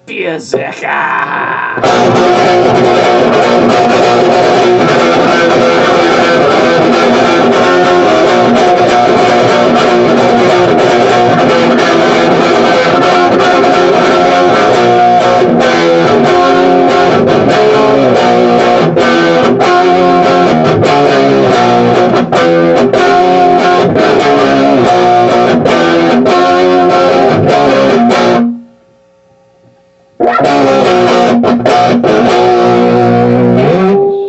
Beerzerker.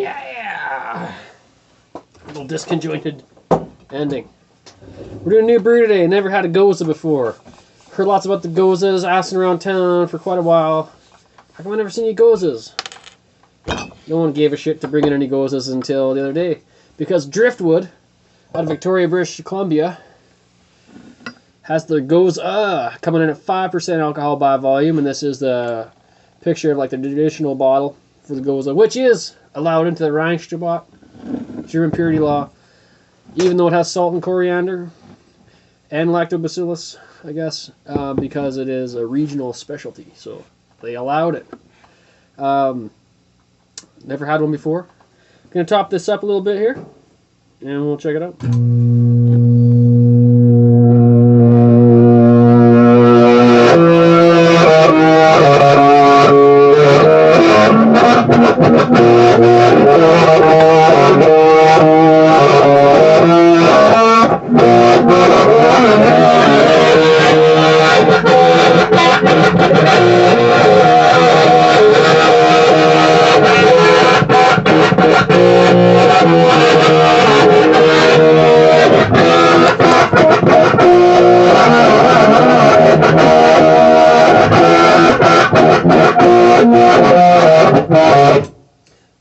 Yeah! A little disconjointed ending. We're doing a new brew today. Never had a Gose before. Heard lots about the Goses, asking around town for quite a while. How come I never seen any Goses? No one gave a shit to bring in any Goses until the other day. Because Driftwood, out of Victoria, British Columbia, has the Gose coming in at 5% alcohol by volume. And this is the picture of like the traditional bottle for the Gose, which is allowed into the Reinstobot, German purity law, even though it has salt and coriander and lactobacillus, I guess, because it is a regional specialty. So they allowed it. Never had one before. Gonna top this up a little bit here, and we'll check it out.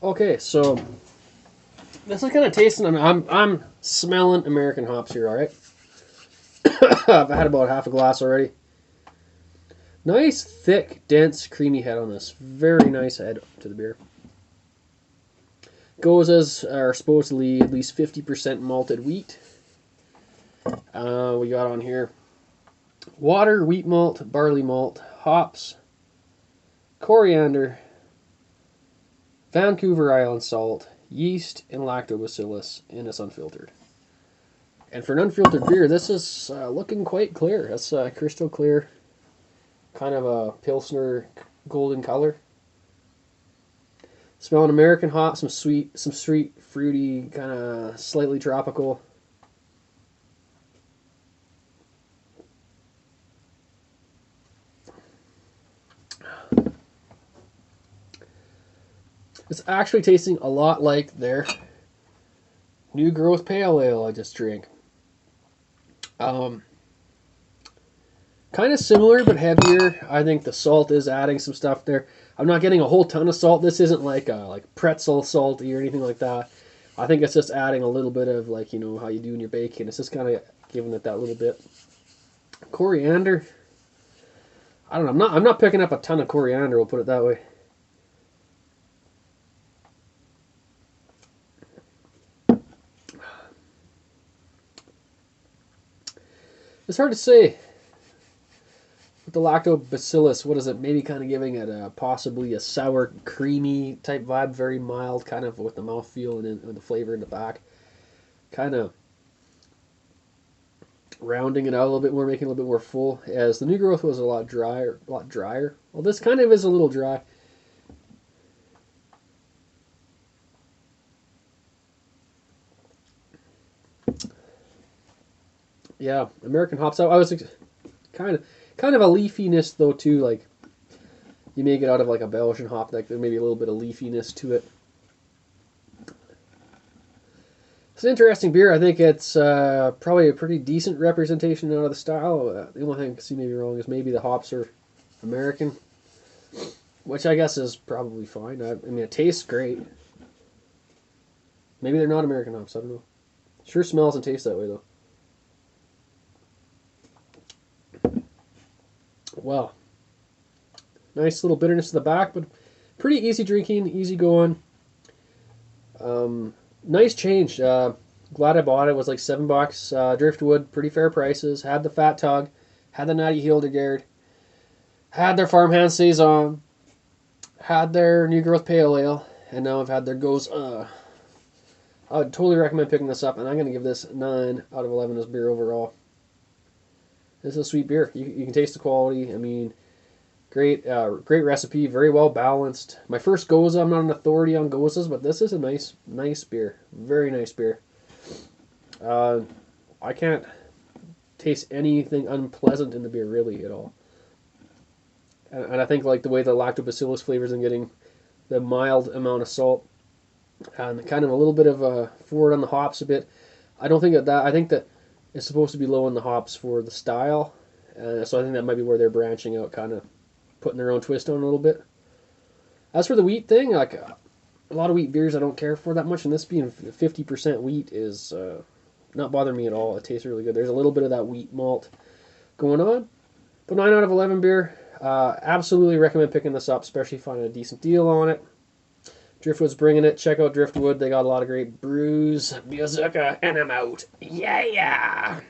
Okay, so this is kind of tasting. I'm smelling American hops here. All right, I've had about half a glass already. Nice, thick, dense, creamy head on this. Very nice head to the beer. Goses are supposedly at least 50% malted wheat. We got on here water, wheat malt, barley malt, hops, coriander, Vancouver Island salt, yeast, and lactobacillus, and it's unfiltered. And for an unfiltered beer, this is looking quite clear. That's crystal clear, kind of a Pilsner golden color. Smelling American hop, some sweet, fruity, kind of slightly tropical. It's actually tasting a lot like their new growth pale ale I just drank. Kind of similar but heavier. I think the salt is adding some stuff there. I'm not getting a whole ton of salt. This isn't like pretzel salty or anything like that. I think it's just adding a little bit of like, you know, how you do in your bacon. It's just kind of giving it that little bit. Coriander. I don't know. I'm not picking up a ton of coriander. We'll put it that way. It's hard to say. With the lactobacillus, what is it? Maybe kind of giving it possibly a sour, creamy type vibe. Very mild, kind of with the mouthfeel and the flavor in the back. Kind of rounding it out a little bit more, making it a little bit more full. As the new growth was a lot drier. Well, this kind of is a little dry. Yeah, American hops. I was kind of a leafiness though too. Like you may get out of like a Belgian hop, like there may be a little bit of leafiness to it. It's an interesting beer. I think it's probably a pretty decent representation out of the style. The only thing I see maybe wrong is maybe the hops are American, which I guess is probably fine. I mean, it tastes great. Maybe they're not American hops. I don't know. Sure smells and tastes that way though. Wow. Nice little bitterness to the back, but pretty easy drinking, easy going. Nice change. Glad I bought it. It was like $7. Driftwood, pretty fair prices. Had the Fat Tug, had the Natty Hildegard. Had their farmhand saison, had their new growth pale ale, and now I've had their Gose. I would totally recommend picking this up, and I'm going to give this 9 out of 11 as beer overall. This is a sweet beer. You can taste the quality. I mean, great recipe, very well balanced. My first Gose, I'm not an authority on Goses, but this is a nice beer. Very nice beer. I can't taste anything unpleasant in the beer, really, at all. And I think like the way the lactobacillus flavors and getting the mild amount of salt and kind of a little bit of a forward on the hops a bit. I don't think that I think that it's supposed to be low on the hops for the style, so I think that might be where they're branching out, kind of putting their own twist on it a little bit. As for the wheat thing, like a lot of wheat beers, I don't care for that much, and this being 50% wheat is not bothering me at all. It tastes really good. There's a little bit of that wheat malt going on. But 9 out of 11 beer. Absolutely recommend picking this up, especially finding a decent deal on it. Driftwood's bringing it. Check out Driftwood. They got a lot of great brews. Beerzerker, and I'm out. Yeah.